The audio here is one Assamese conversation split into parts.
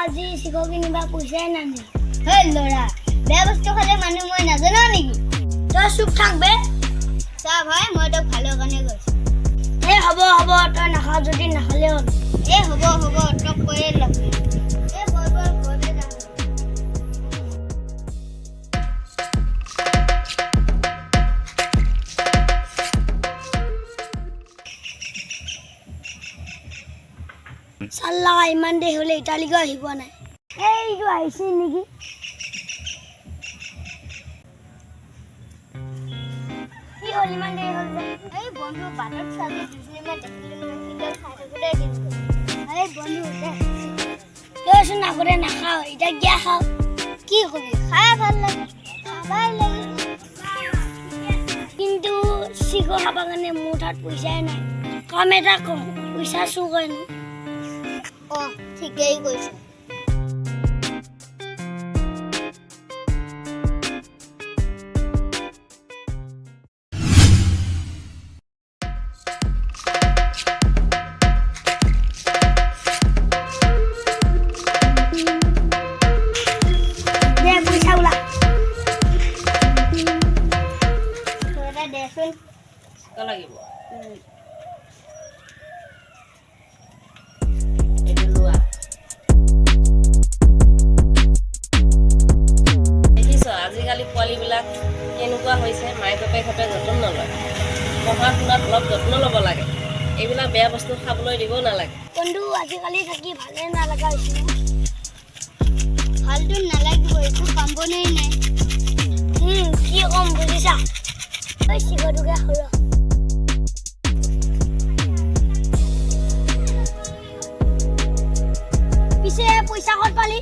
আজি সিকো কিনিবা পইচাই নানি হে লৰা বেয়া বস্তু খালে মানুহ মই নাজানো নেকি তই চুপ থাকবে চা ভাই মই তো ভালো কাৰণে গৈছো এই হ'ব তই নাখা যদি নাখালে হ'ল এ হ'ব তক কৈয়ে লগ এ বল ঘৰতে যা চাল্লা ইমান দেৰি হ'লে ইটালিকো আহি পোৱা নাই এইটো আহিছে নেকি কি হ'ল ইমান দেৰি হ'ল এই বন্ধু বাটত চালি দুজনীমান দেখিলো নহয় কিন্তু খাই থাকোঁতে কিন্তু এই বন্ধু তইচোন আগতে নাখাওঁ এতিয়া কিয় খাওঁ কি কবি খাই ভাল লাগে খাবাই লাগে কিন্তু চিকো খাবৰ কাৰণে মোৰ তাত পইচাই নাই কাম এটা কওঁ পইচা চুৰ কৰেনো ঠিকেই কৈছে আজিকালি পোৱালিবিলাক কেনেকুৱা হৈছে মাক বাপেকহঁতে যতন নলয় পঢ়া শুনাত অলপ যত্ন ল'ব লাগে এইবিলাক বেয়া বস্তু খাবলৈ দিব নালাগে বন্ধু আজিকালি থাকি ভালে নালাগা হৈছে ভালটো নালাগিব একো কাম বনাই নাই কি কম বুজিছা তই চিকটোকে সৰ পিছে পইচা ক'ত পালি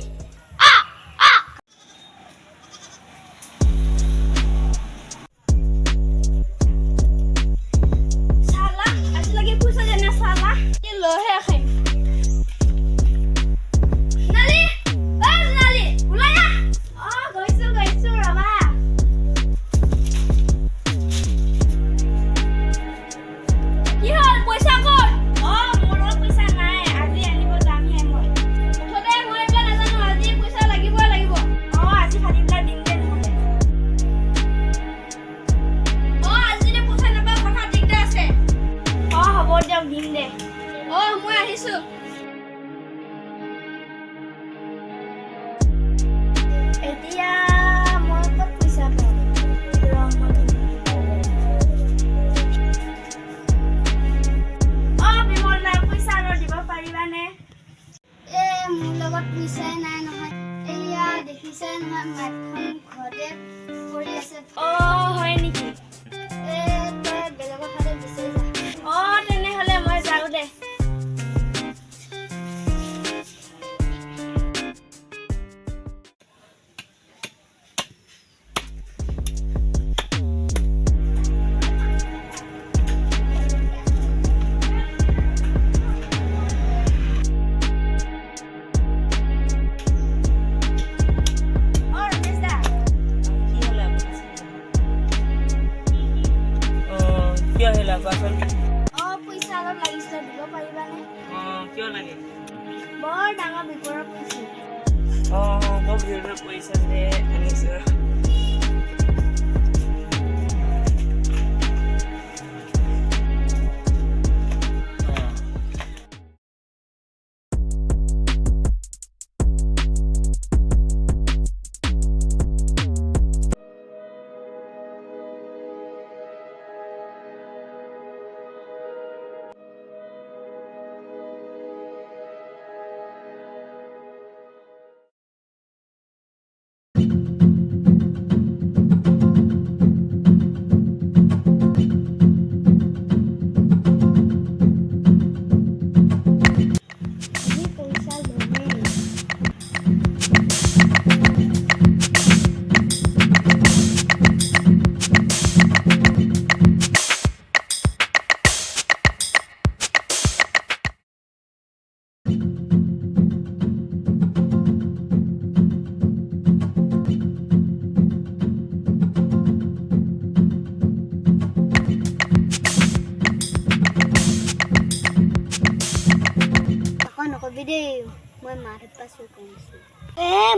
মাত পাছো কমছে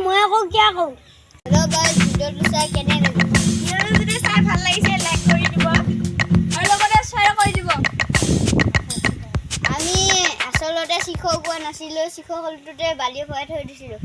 মই আকৌ কিয় কওঁ হেল্ল' গাইজ ভিডিঅ'টো চাই কেনে লাগিল ভিডিঅ'টো যদি চাই ভাল লাগিছে লাইক কৰি দিব আৰু লগতে শ্বেয়াৰ কৰি দিব আমি আচলতে শিখৰ কোৱা নাছিলোঁ শিখৰ হলটোতে বালি ভৰাই থৈ দিছিলোঁ